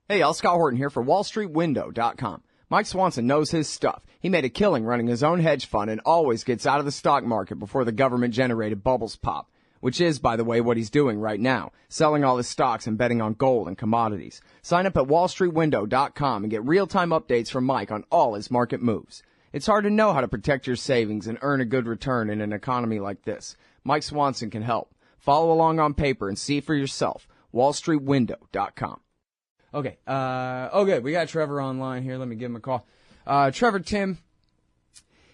Hey, y'all, Scott Horton here for WallStreetWindow.com. Mike Swanson knows his stuff. He made a killing running his own hedge fund and always gets out of the stock market before the government-generated bubbles pop, which is, by the way, what he's doing right now, selling all his stocks and betting on gold and commodities. Sign up at WallStreetWindow.com and get real-time updates from Mike on all his market moves. It's hard to know how to protect your savings and earn a good return in an economy like this. Mike Swanson can help. Follow along on paper and see for yourself. WallStreetWindow.com. Okay, we got Trevor online here. Let me give him a call. Trevor Timm,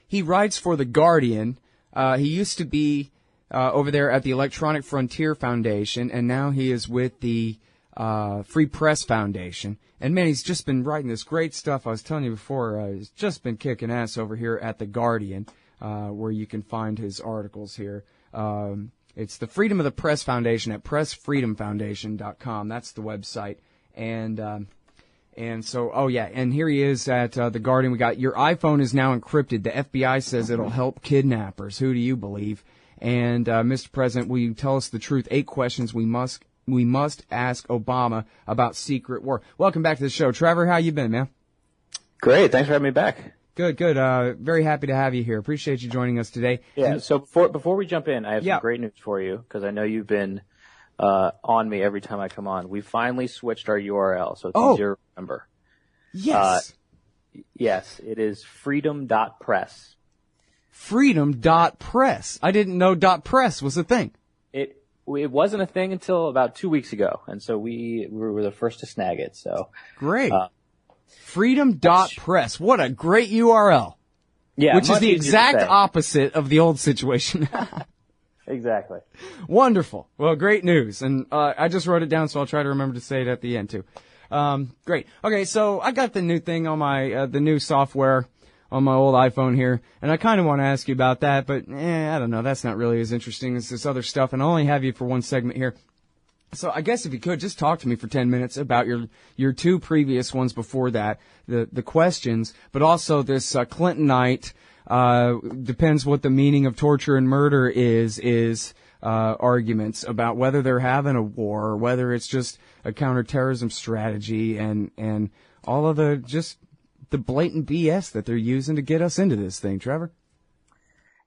he writes for The Guardian. He used to be over there at the Electronic Frontier Foundation, and now he is with the Free Press Foundation. And, man, he's just been writing this great stuff. I was telling you before, he's just been kicking ass over here at The Guardian, where you can find his articles here. It's the Freedom of the Press Foundation at PressFreedomFoundation.com. That's the website. And here he is at The Guardian. We got, your iPhone is now encrypted. The FBI says it'll help kidnappers. Who do you believe? And, Mr. President, will you tell us the truth? 8 questions we must ask Obama about secret war. Welcome back to the show. Trevor, how you been, man? Great. Thanks for having me back. Good. Very happy to have you here. Appreciate you joining us today. Yeah. So before we jump in, I have some great news for you, because I know you've been on me every time I come on. We finally switched our URL, so it's easier to remember. Yes. Yes, it is freedom.press. Freedom.press. I didn't know .press was a thing. It wasn't a thing until about 2 weeks ago, and so we were the first to snag it. So great. Freedom.press. What a great URL. Yeah, which is the exact opposite of the old situation. Exactly. Wonderful. Well, great news. And I just wrote it down, so I'll try to remember to say it at the end, too. Great. Okay, so I got the new thing on my the new software on my old iPhone here, and I kind of want to ask you about that, but I don't know. That's not really as interesting as this other stuff, and I'll only have you for one segment here. So I guess if you could, just talk to me for 10 minutes about your 2 previous ones before that, the questions, but also this Clintonite, depends what the meaning of torture and murder is arguments about whether they're having a war or whether it's just a counterterrorism strategy and all of the blatant BS that they're using to get us into this thing, Trevor.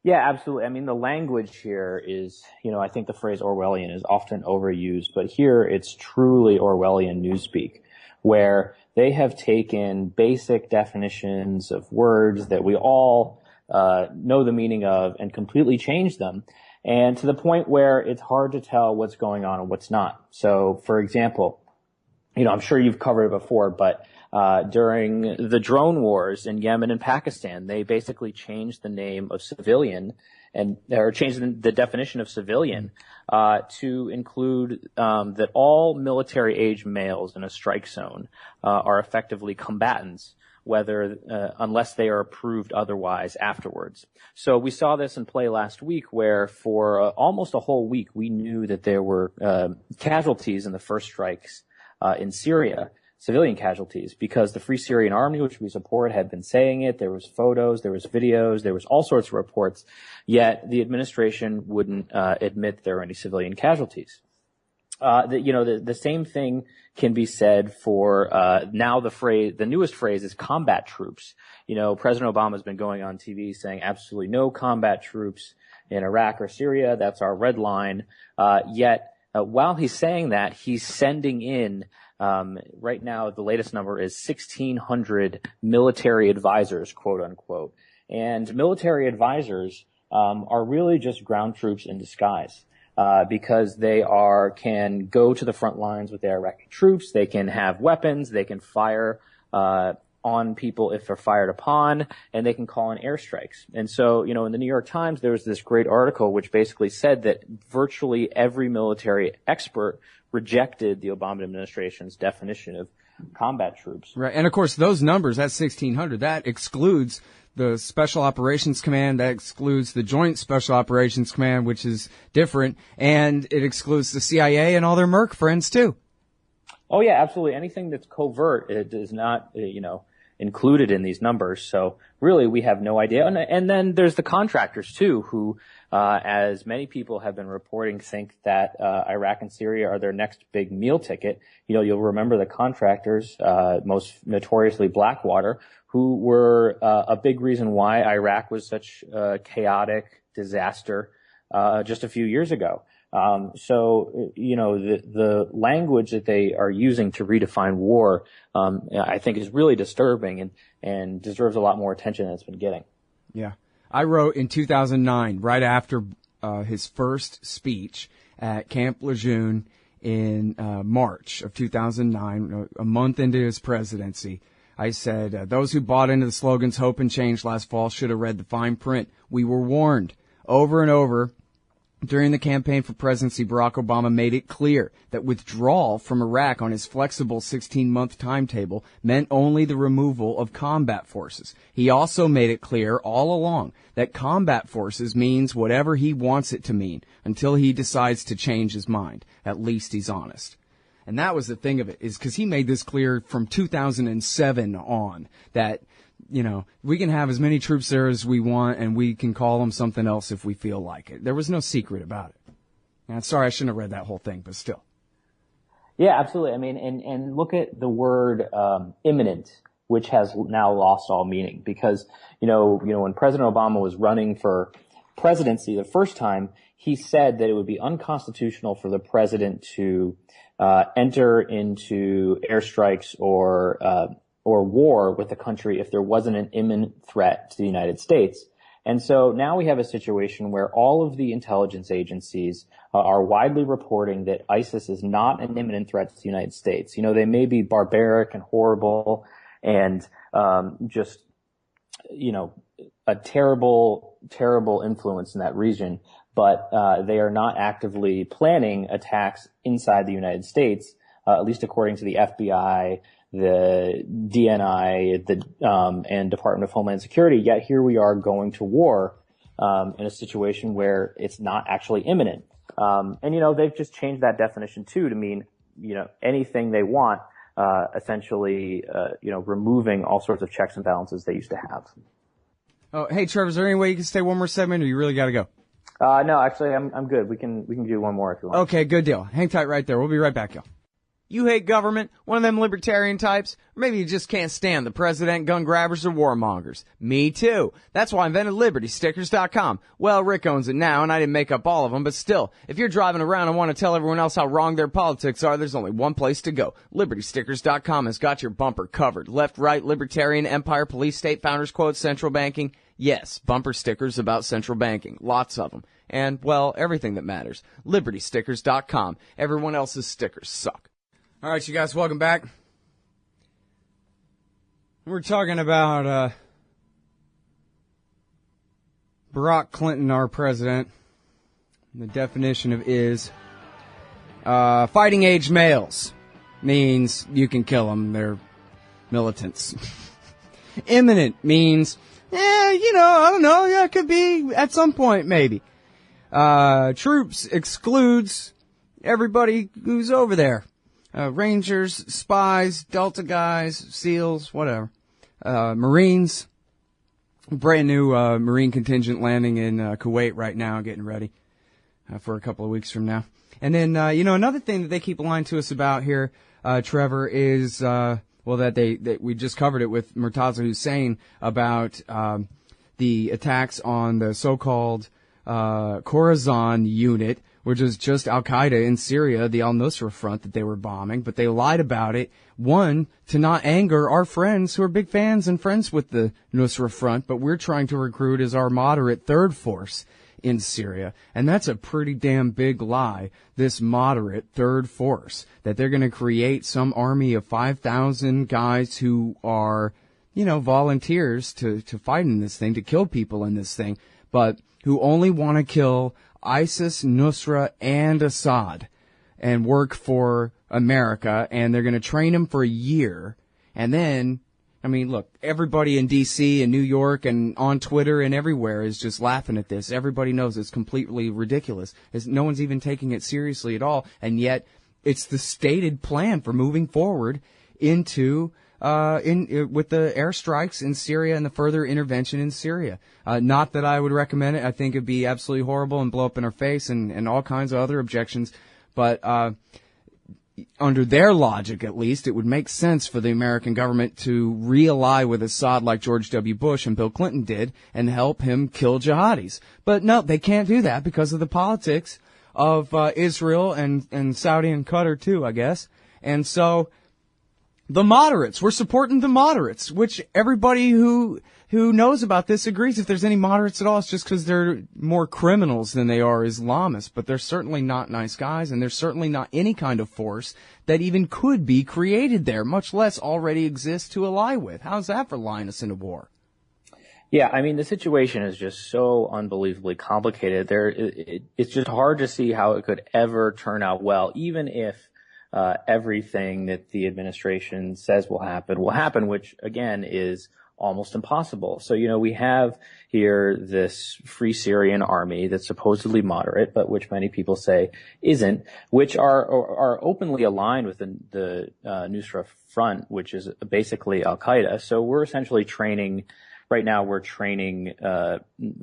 Yeah, absolutely. I mean, the language here is, I think the phrase Orwellian is often overused, but here it's truly Orwellian newspeak, where they have taken basic definitions of words that we all know the meaning of and completely changed them, and to the point where it's hard to tell what's going on and what's not. So, for example, I'm sure you've covered it before, but during the drone wars in Yemen and Pakistan, they basically changed the name of civilian or changed the definition of civilian to include that all military-age males in a strike zone are effectively combatants, unless they are approved otherwise afterwards. So we saw this in play last week, where for almost a whole week we knew that there were casualties in the first strikes in Syria, civilian casualties, because the Free Syrian Army, which we support, had been saying it. There was photos, there was videos, there was all sorts of reports, yet the administration wouldn't admit there were any civilian casualties. The same thing can be said for now. The newest phrase is combat troops. President Obama has been going on TV saying absolutely no combat troops in Iraq or Syria. That's our red line. Yet while he's saying that, he's sending in right now the latest number is 1,600 military advisors, quote unquote, and military advisors are really just ground troops in disguise. Because they can go to the front lines with the Iraqi troops, they can have weapons, they can fire on people if they're fired upon, and they can call in airstrikes. And so, in the New York Times, there was this great article which basically said that virtually every military expert rejected the Obama administration's definition of combat troops. Right, and of course, those numbers, that 1,600, that excludes the Special Operations Command, that excludes the Joint Special Operations Command, which is different, and it excludes the CIA and all their Merc friends, too. Oh, yeah, absolutely. Anything that's covert, it does not, included in these numbers. So really, we have no idea. And then there's the contractors too, who, as many people have been reporting, think that Iraq and Syria are their next big meal ticket. You'll remember the contractors, most notoriously Blackwater, who were a big reason why Iraq was such a chaotic disaster just a few years ago. So the language that they are using to redefine war, I think is really disturbing and deserves a lot more attention than it's been getting. Yeah. I wrote in 2009, right after his first speech at Camp Lejeune in March of 2009, a month into his presidency, I said, those who bought into the slogans hope and change last fall should have read the fine print. We were warned over and over. During the campaign for presidency, Barack Obama made it clear that withdrawal from Iraq on his flexible 16-month timetable meant only the removal of combat forces. He also made it clear all along that combat forces means whatever he wants it to mean until he decides to change his mind. At least he's honest. And that was the thing of it, is because he made this clear from 2007 on that, we can have as many troops there as we want, and we can call them something else if we feel like it. There was no secret about it. And sorry, I shouldn't have read that whole thing, but still. Yeah, absolutely. I mean, and look at the word imminent, which has now lost all meaning, because when President Obama was running for presidency the first time, he said that it would be unconstitutional for the president to enter into airstrikes or war with the country if there wasn't an imminent threat to the United States. And so now we have a situation where all of the intelligence agencies are widely reporting that ISIS is not an imminent threat to the United States. They may be barbaric and horrible and just a terrible, terrible influence in that region, but they are not actively planning attacks inside the United States, at least according to the FBI, the DNI, and Department of Homeland Security. Yet here we are going to war in a situation where it's not actually imminent. And they've just changed that definition too to mean anything they want, essentially removing all sorts of checks and balances they used to have. Oh, hey Trevor, is there any way you can stay one more segment, or you really got to go? No, actually, I'm good. We can do one more if you want. Okay, good deal. Hang tight right there. We'll be right back, y'all. You hate government, one of them libertarian types, or maybe you just can't stand the president, gun grabbers, or warmongers. Me too. That's why I invented LibertyStickers.com. Well, Rick owns it now, and I didn't make up all of them, but still, if you're driving around and want to tell everyone else how wrong their politics are, there's only one place to go. LibertyStickers.com has got your bumper covered. Left, right, libertarian, empire, police, state, founders quote, central banking. Yes, bumper stickers about central banking. Lots of them. And, well, everything that matters. LibertyStickers.com. Everyone else's stickers suck. All right, you guys, welcome back. We're talking about Barack Clinton, our president. The definition of is fighting age males means you can kill them. They're militants. Imminent means, I don't know. Yeah, it could be at some point, maybe. Troops excludes everybody who's over there. Rangers, spies, Delta guys, SEALs, whatever. Marines. Brand new Marine contingent landing in Kuwait right now, getting ready for a couple of weeks from now. And then, another thing that they keep lying to us about here, Trevor, is, that we just covered it with Murtaza Hussein about the attacks on the so-called Khorasan unit, which is just Al-Qaeda in Syria, the al-Nusra front that they were bombing, but they lied about it. One, to not anger our friends who are big fans and friends with the Nusra front, but we're trying to recruit as our moderate third force in Syria. And that's a pretty damn big lie, this moderate third force, that they're going to create some army of 5,000 guys who are, volunteers to fight in this thing, to kill people in this thing, but who only want to kill ISIS, Nusra, and Assad and work for America, and they're going to train them for a year. And then, look, everybody in D.C. and New York and on Twitter and everywhere is just laughing at this. Everybody knows it's completely ridiculous. No one's even taking it seriously at all, and yet it's the stated plan for moving forward into with the airstrikes in Syria and the further intervention in Syria. Not that I would recommend it. I think it'd be absolutely horrible and blow up in our face and all kinds of other objections. But under their logic, at least, it would make sense for the American government to really with Assad like George W. Bush and Bill Clinton did and help him kill jihadis. But no, they can't do that because of the politics of Israel and Saudi and Qatar too, I guess. And so the moderates, we're supporting the moderates, which everybody who knows about this agrees. If there's any moderates at all, it's just because they're more criminals than they are Islamists. But they're certainly not nice guys, and there's certainly not any kind of force that even could be created there, much less already exist to ally with. How's that for lying us into war? Yeah, I mean, the situation is just so unbelievably complicated. It's just hard to see how it could ever turn out well, even if everything that the administration says will happen, which, again, is almost impossible. So, we have here this Free Syrian Army that's supposedly moderate, but which many people say isn't, which are openly aligned with the Nusra Front, which is basically Al-Qaeda. So we're essentially training. Right now, we're training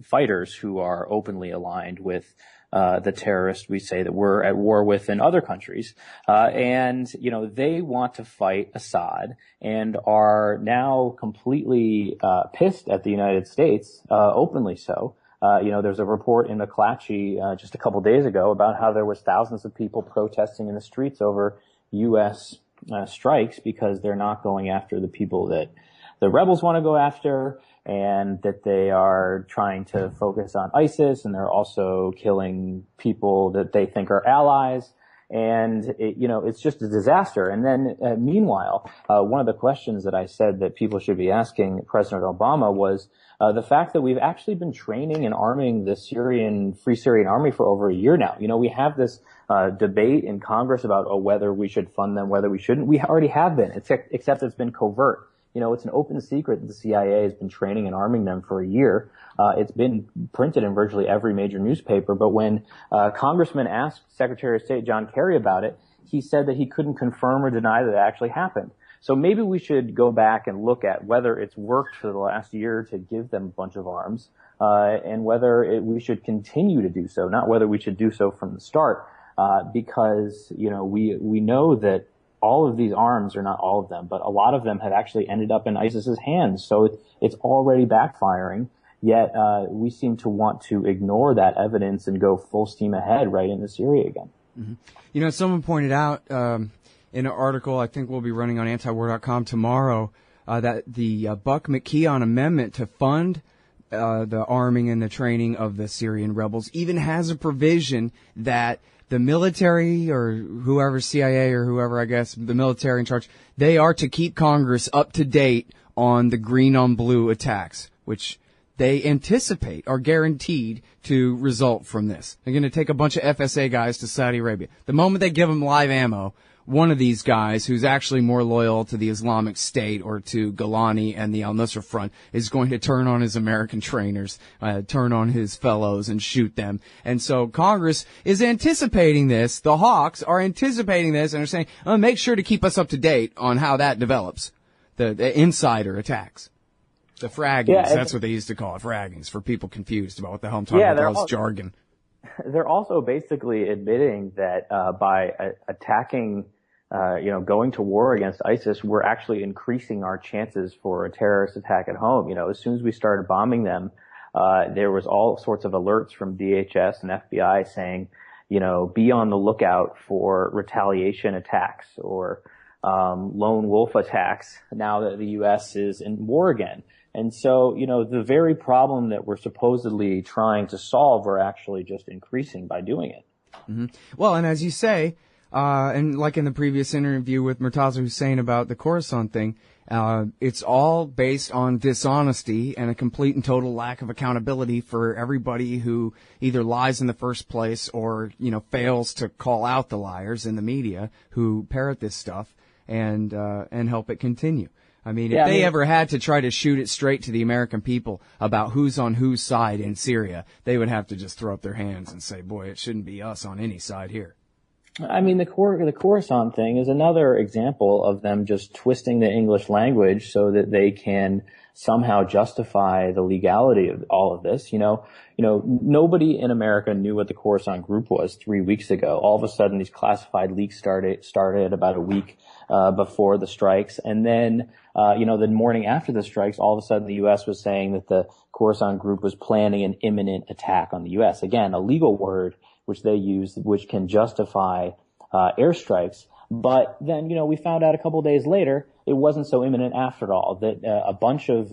fighters who are openly aligned with the terrorists we say that we're at war with in other countries. And they want to fight Assad and are now completely pissed at the United States, openly so. There's a report in McClatchy just a couple days ago about how there was thousands of people protesting in the streets over U.S. strikes because they're not going after the people that the rebels want to go after, and that they are trying to focus on ISIS, and they're also killing people that they think are allies. And it's just a disaster. And then meanwhile, one of the questions that I said that people should be asking President Obama was the fact that we've actually been training and arming the Free Syrian Army for over a year now. We have this debate in Congress about whether we should fund them, whether we shouldn't. We already have been, except it's been covert. It's an open secret that the CIA has been training and arming them for a year. It's been printed in virtually every major newspaper. But when Congressman asked Secretary of State John Kerry about it, he said that he couldn't confirm or deny that it actually happened. So maybe we should go back and look at whether it's worked for the last year to give them a bunch of arms, and whether we should continue to do so, not whether we should do so from the start, because we know that all of these arms, or not all of them, but a lot of them have actually ended up in ISIS's hands. So it's already backfiring. Yet we seem to want to ignore that evidence and go full steam ahead right into Syria again. Mm-hmm. Someone pointed out in an article I think we'll be running on antiwar.com tomorrow that the Buck McKeon amendment to fund the arming and the training of the Syrian rebels even has a provision that the military or whoever, CIA or whoever, I guess, the military in charge, they are to keep Congress up to date on the green on blue attacks, which they anticipate are guaranteed to result from this. They're going to take a bunch of FSA guys to Saudi Arabia. The moment they give them live ammo, one of these guys who's actually more loyal to the Islamic State or to Golani and the al-Nusra Front is going to turn on his American trainers, turn on his fellows and shoot them. And so Congress is anticipating this. The Hawks are anticipating this and are saying, make sure to keep us up to date on how that develops. The insider attacks. The fraggings, that's what they used to call it, fraggings, for people confused about what the hell I'm talking about, all this jargon. They're also basically admitting that by attacking, going to war against ISIS, we're actually increasing our chances for a terrorist attack at home. As soon as we started bombing them, there was all sorts of alerts from DHS and FBI saying, be on the lookout for retaliation attacks or lone wolf attacks now that the U.S. is in war again. And so, the very problem that we're supposedly trying to solve, we're actually just increasing by doing it. Mm-hmm. Well, and as you say, and like in the previous interview with Murtaza Hussain about the Khorasan thing, it's all based on dishonesty and a complete and total lack of accountability for everybody who either lies in the first place or, fails to call out the liars in the media who parrot this stuff and help it continue. I mean, if they ever had to try to shoot it straight to the American people about who's on whose side in Syria, they would have to just throw up their hands and say, boy, it shouldn't be us on any side here. I mean, the Coruscant thing is another example of them just twisting the English language so that they can somehow justify the legality of all of this. Nobody in America knew what the Coruscant Group was 3 weeks ago. All of a sudden, these classified leaks started about a week before the strikes, and then the morning after the strikes, all of a sudden the U.S. was saying that the Coruscant Group was planning an imminent attack on the U.S. Again, a legal word which they use, which can justify airstrikes. But then, we found out a couple of days later it wasn't so imminent after all. That a bunch of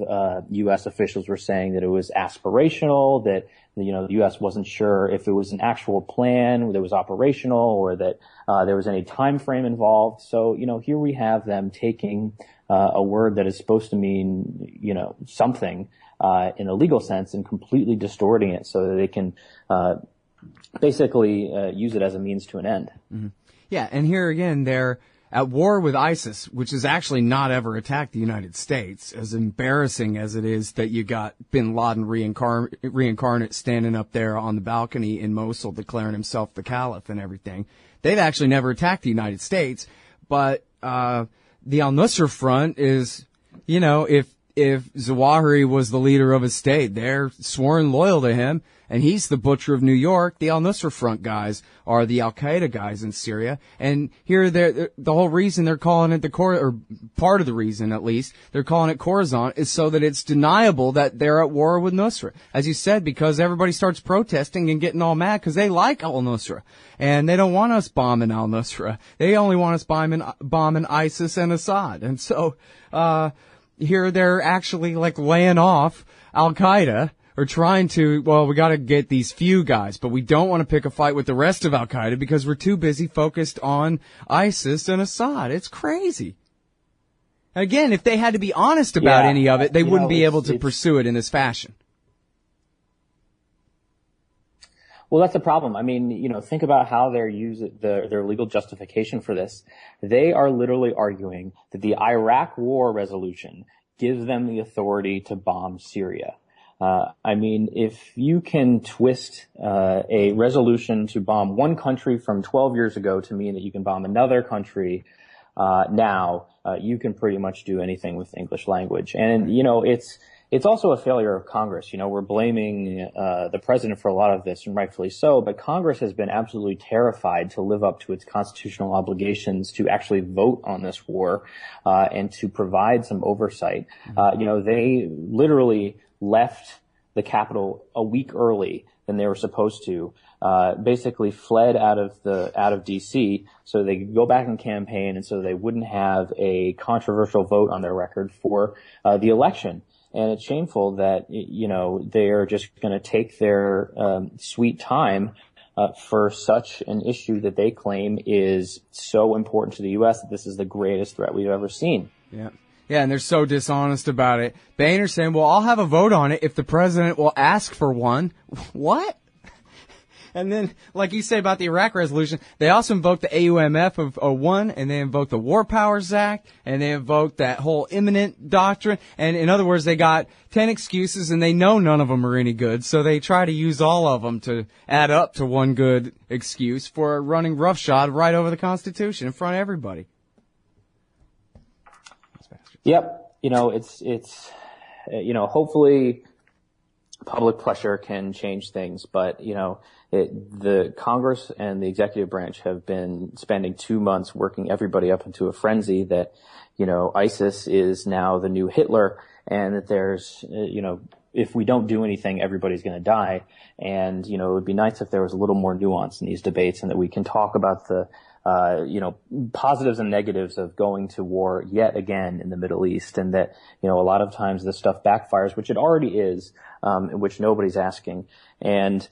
U.S. officials were saying that it was aspirational, that the U.S. wasn't sure if it was an actual plan that was operational, or that there was any time frame involved. So, here we have them taking a word that is supposed to mean, something in a legal sense, and completely distorting it so that they can basically use it as a means to an end. Mm-hmm. Yeah, and here again, they're at war with ISIS, which has actually not ever attacked the United States, as embarrassing as it is that you got bin Laden reincarnate standing up there on the balcony in Mosul declaring himself the caliph and everything. They've actually never attacked the United States, but the al-Nusra Front is, if Zawahiri was the leader of a state, they're sworn loyal to him, and he's the butcher of New York. The al-Nusra Front guys are the al-Qaeda guys in Syria. And here, the whole reason they're calling it or part of the reason at least, they're calling it Coruscant is so that it's deniable that they're at war with Nusra. As you said, because everybody starts protesting and getting all mad because they like al-Nusra. And they don't want us bombing al-Nusra. They only want us bombing ISIS and Assad. And so, here they're actually laying off al-Qaeda, or trying to, we gotta get these few guys, but we don't want to pick a fight with the rest of al-Qaeda because we're too busy focused on ISIS and Assad. It's crazy. Again, if they had to be honest about any of it, they wouldn't be able to pursue it in this fashion. Well, that's the problem. I mean, think about how they're using their legal justification for this. They are literally arguing that the Iraq war resolution gives them the authority to bomb Syria. If you can twist a resolution to bomb one country from 12 years ago to mean that you can bomb another country now, you can pretty much do anything with English language. And, it's also a failure of Congress. We're blaming the president for a lot of this, and rightfully so, but Congress has been absolutely terrified to live up to its constitutional obligations to actually vote on this war and to provide some oversight. They literally left the Capitol a week early than they were supposed to, basically fled out of DC so they could go back and campaign, and so they wouldn't have a controversial vote on their record for the election. And it's shameful that, they're just going to take their sweet time for such an issue that they claim is so important to the U.S. that this is the greatest threat we've ever seen. Yeah. Yeah, and they're so dishonest about it. Boehner's saying, I'll have a vote on it if the president will ask for one. What? And then, like you say about the Iraq resolution, they also invoked the AUMF of 01, and they invoked the War Powers Act, and they invoked that whole imminent doctrine. And in other words, they got 10 excuses, and they know none of them are any good, so they try to use all of them to add up to one good excuse for running roughshod right over the Constitution in front of everybody. Yep. It's hopefully public pressure can change things, but, the Congress and the executive branch have been spending 2 months working everybody up into a frenzy that, ISIS is now the new Hitler, and that there's, if we don't do anything, everybody's going to die. And, it would be nice if there was a little more nuance in these debates, and that we can talk about the positives and negatives of going to war yet again in the Middle East, and that, a lot of times this stuff backfires, which it already is, which nobody's asking. And,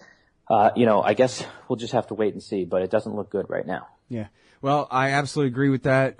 I guess we'll just have to wait and see, but it doesn't look good right now. Yeah. Well, I absolutely agree with that.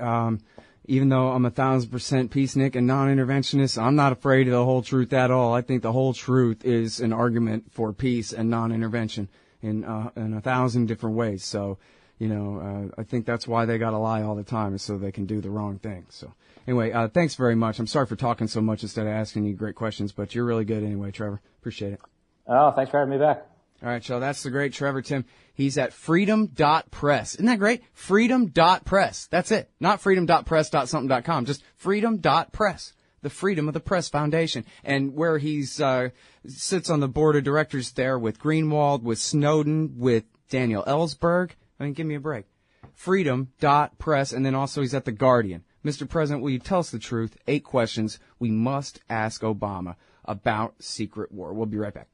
Even though I'm 1,000% peacenik and non-interventionist, I'm not afraid of the whole truth at all. I think the whole truth is an argument for peace and non-intervention in 1,000 different ways. So, I think that's why they got to lie all the time, is so they can do the wrong thing. So anyway, thanks very much. I'm sorry for talking so much instead of asking you great questions, but you're really good anyway, Trevor. Appreciate it. Oh, thanks for having me back. All right, y'all, that's the great Trevor Timm. He's at freedom.press. Isn't that great? Freedom.press. That's it. Not freedom.press.something.com, just freedom.press. The Freedom of the Press Foundation. And where he's sits on the board of directors there with Greenwald, with Snowden, with Daniel Ellsberg. I mean, give me a break. Freedom.press, and then also he's at The Guardian. Mr. President, will you tell us the truth? 8 questions we must ask Obama about secret war. We'll be right back.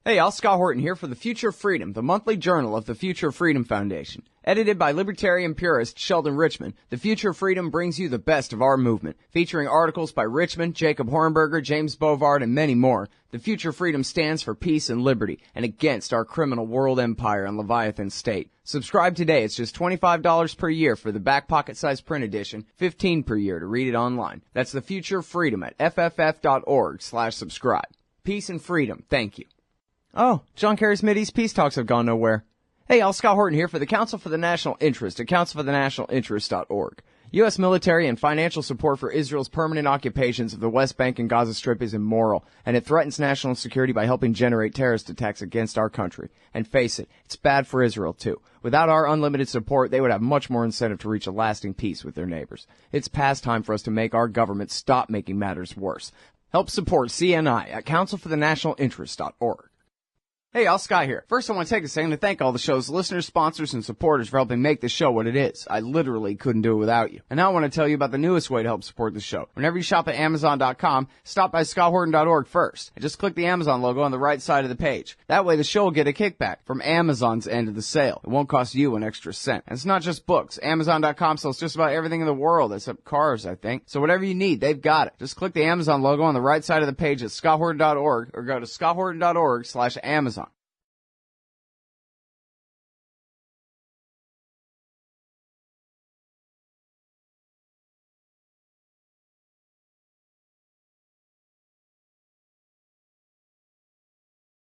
Hey, y'all, Scott Horton here for The Future of Freedom, the monthly journal of the Future of Freedom Foundation. Edited by libertarian purist Sheldon Richman, The Future of Freedom brings you the best of our movement, featuring articles by Richman, Jacob Hornberger, James Bovard, and many more. The Future of Freedom stands for peace and liberty, and against our criminal world empire and Leviathan state. Subscribe today. It's just $25 per year for the back pocket-sized print edition, $15 per year to read it online. That's The Future of Freedom at fff.org/subscribe. Peace and freedom. Thank you. Oh, John Kerry's Mideast peace talks have gone nowhere. Hey, y'all, Scott Horton here for the Council for the National Interest at councilforthenationalinterest.org. U.S. military and financial support for Israel's permanent occupations of the West Bank and Gaza Strip is immoral, and it threatens national security by helping generate terrorist attacks against our country. And face it, it's bad for Israel, too. Without our unlimited support, they would have much more incentive to reach a lasting peace with their neighbors. It's past time for us to make our government stop making matters worse. Help support CNI at councilforthenationalinterest.org. Hey, y'all, Scott here. First, I want to take a second to thank all the show's listeners, sponsors, and supporters for helping make this show what it is. I literally couldn't do it without you. And now I want to tell you about the newest way to help support the show. Whenever you shop at Amazon.com, stop by ScottHorton.org first, and just click the Amazon logo on the right side of the page. That way the show will get a kickback from Amazon's end of the sale. It won't cost you an extra cent. And it's not just books. Amazon.com sells just about everything in the world, except cars, I think. So whatever you need, they've got it. Just click the Amazon logo on the right side of the page at ScottHorton.org, or go to ScottHorton.org/Amazon.